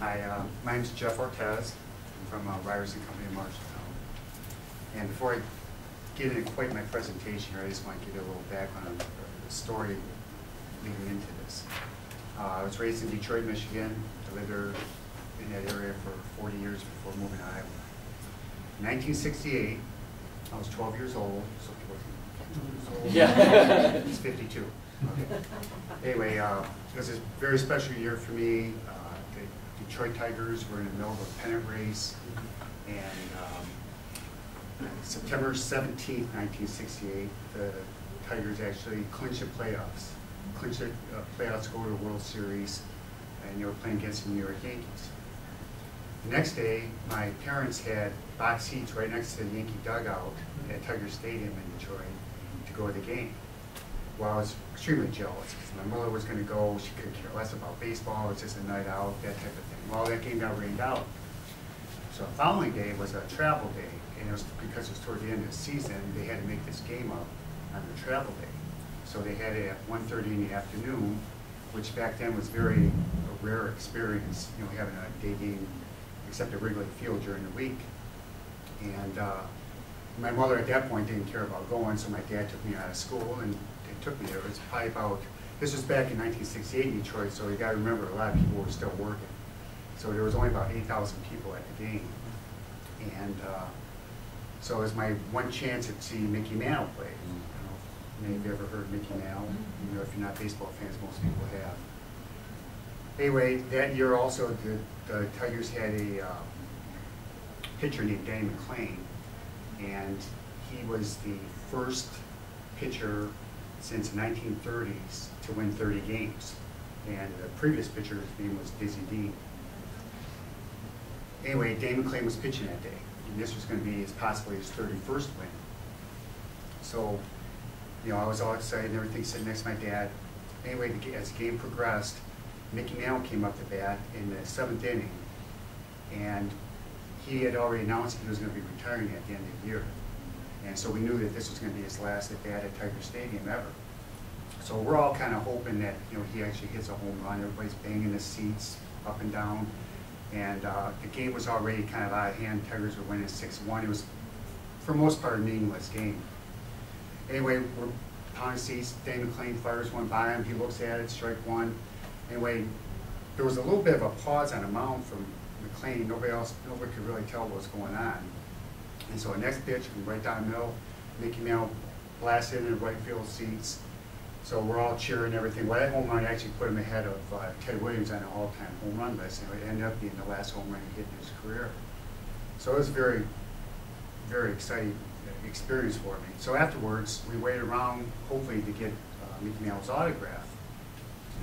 Hi, my name's Jeff Ortez. I'm from Ryerson Company in Marshalltown. And before I get into quite my presentation here, I just want to give you a little background on the story leading into this. I was raised in Detroit, Michigan. I lived there in that area for 40 years before moving to Iowa. In 1968, I was 12 years old, so people think, Yeah. He's 52. Okay. Anyway, it was a very special year for me. The Detroit Tigers were in the middle of a pennant race, and September 17th, 1968, the Tigers actually clinched the playoffs. Clinched the playoffs to go to the World Series, and they were playing against the New York Yankees. The next day, my parents had box seats right next to the Yankee dugout at Tiger Stadium in Detroit to go to the game. Well, I was extremely jealous because my mother was going to go. She couldn't care less about baseball. It was just a night out, that type of thing. Well, that game got rained out. So the following day was a travel day, and it was because it was toward the end of the season, they had to make this game up on the travel day. So they had it at 1:30 in the afternoon, which back then was a rare experience, you know, having a day game except at Wrigley Field during the week. And my mother at that point didn't care about going, so my dad took me out of school and they took me there. It was probably about, this was back in 1968 in Detroit, so you got to remember a lot of people were still working. So there was only about 8,000 people at the game. And so it was my one chance to see Mickey Mantle play. I don't know if many of you ever heard Mickey Mantle. You know, if you're not baseball fans, most people have. Anyway, that year also the Tigers had a pitcher named Danny McLean, and he was the first pitcher since the 1930s to win 30 games. And the previous pitcher's name was Dizzy Dean. Anyway, Danny McLean was pitching that day, and this was going to be possibly his 31st win. So, you know, I was all excited and everything, sitting next to my dad. Anyway, as the game progressed, Mickey Mantle came up to bat in the 7th inning, and he had already announced he was going to be retiring at the end of the year. And so we knew that this was going to be his last at bat at Tiger Stadium ever. So we're all kind of hoping that, you know, he actually hits a home run. Everybody's banging the seats up and down. And the game was already kind of out of hand. Tigers were winning 6-1. It was, for the most part, a meaningless game. Anyway, we're pounding seats. Danny McLean fires one by him. He looks at it, strike one. Anyway, there was a little bit of a pause on the mound from McLean. Nobody could really tell what was going on. And so the next pitch, from right down the middle, Mickey Mantle blasted in the right field seats. So we're all cheering and everything. Well, that home run actually put him ahead of Ted Williams on the all-time home run list. And it ended up being the last home run he hit in his career. So it was a very, very exciting experience for me. So afterwards, we waited around, hopefully, to get Mickey Mantle's autograph.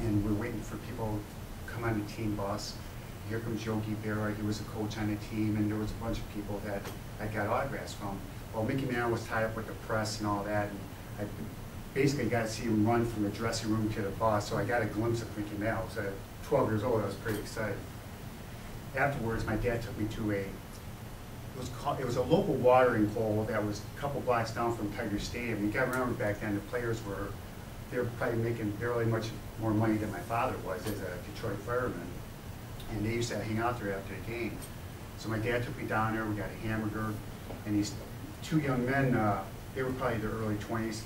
And we're waiting for people to come on the team bus. Here comes Yogi Berra. He was a coach on the team, and there was a bunch of people that I got autographs from. Well, Mickey Mantle was tied up with the press and all that, and I basically got to see him run from the dressing room to the bus, so I got a glimpse of Mickey Mantle. So at 12 years old, I was pretty excited. Afterwards, my dad took me to it was a local watering hole that was a couple blocks down from Tiger Stadium. You got to remember back then, the players they were probably making barely much more money than my father was as a Detroit fireman. And they used to hang out there after the game. So my dad took me down there, we got a hamburger, and these two young men, they were probably in their early 20s.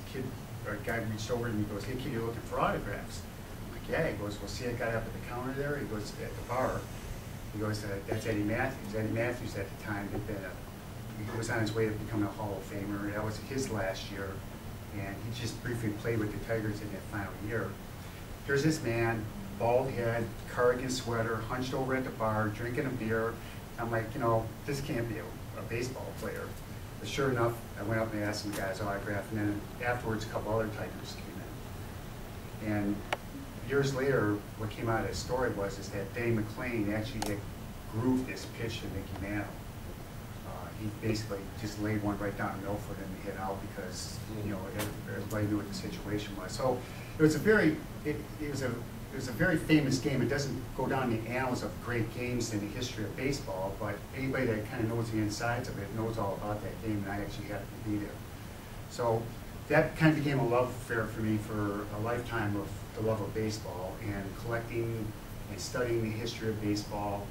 A guy reached over to me and goes, "Hey kid, you're looking for autographs?" I'm like, "Yeah." He goes, "Well, see that guy up at the counter there?" He goes, "At the bar." He goes, "That's Eddie Matthews." Eddie Matthews at the time had been he was on his way to becoming a Hall of Famer. That was his last year, and he just briefly played with the Tigers in that final year. Here's this man, bald head, cardigan sweater, hunched over at the bar, drinking a beer. I'm like, you know, this can't be a baseball player. But sure enough, I went up and asked some guys autograph, and then afterwards, a couple other Tigers came in. And years later, what came out of his story was that Danny McLean actually had grooved this pitch to Mickey Mantle. He basically just laid one right down the middle for him to hit out because, you know, everybody knew what the situation was. So it was a very, it was a very famous game. It doesn't go down the annals of great games in the history of baseball, but anybody that kind of knows the insides of it knows all about that game, and I actually happened to be there. So that kind of became a love affair for me for a lifetime of the love of baseball and collecting and studying the history of baseball,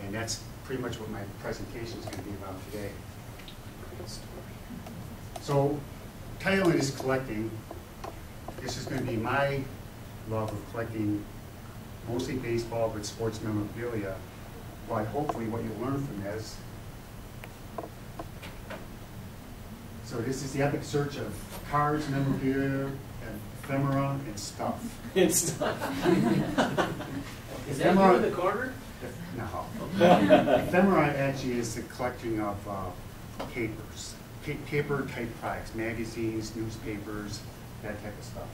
and that's pretty much what my presentation is going to be about today. So, title is collecting. This is going to be my love of collecting mostly baseball, but sports memorabilia. But hopefully what you'll learn from this. So this is the epic search of cards, memorabilia, ephemera, and stuff. And stuff. Is that you in the corner? No. Ephemera actually is the collecting of papers, paper type products, magazines, newspapers, that type of stuff.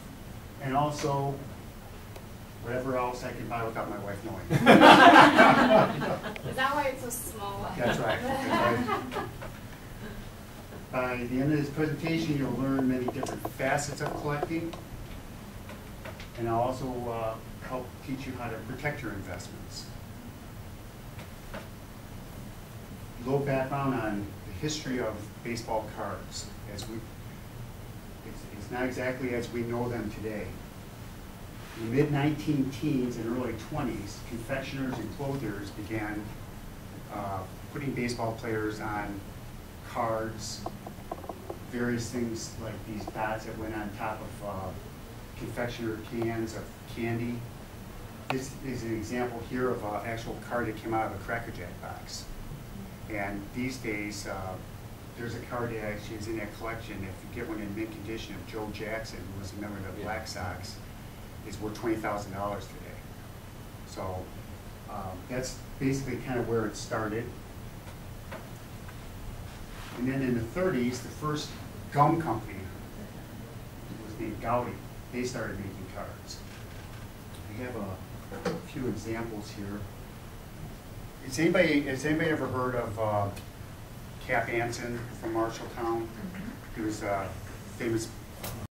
And also, whatever else I can buy without my wife knowing. Is that why it's so small? That's right. That's right. By the end of this presentation, you'll learn many different facets of collecting, and I'll also help teach you how to protect your investments. A little background on the history of baseball cards. It's not exactly as we know them today. In the mid-19-teens and early 20s, confectioners and clothiers began putting baseball players on cards, various things like these dots that went on top of confectioner cans of candy. This is an example here of an actual card that came out of a Cracker Jack box. And these days, there's a card that actually is in that collection. If you get one in mint condition of Joe Jackson, who was a member of the Black Sox, it's worth $20,000 today. So that's basically kind of where it started. And then in the 30s, the first gum company was named Gowdy. They started making cards. We have a few examples here. Has anybody ever heard of Cap Anson from Marshalltown? He was a famous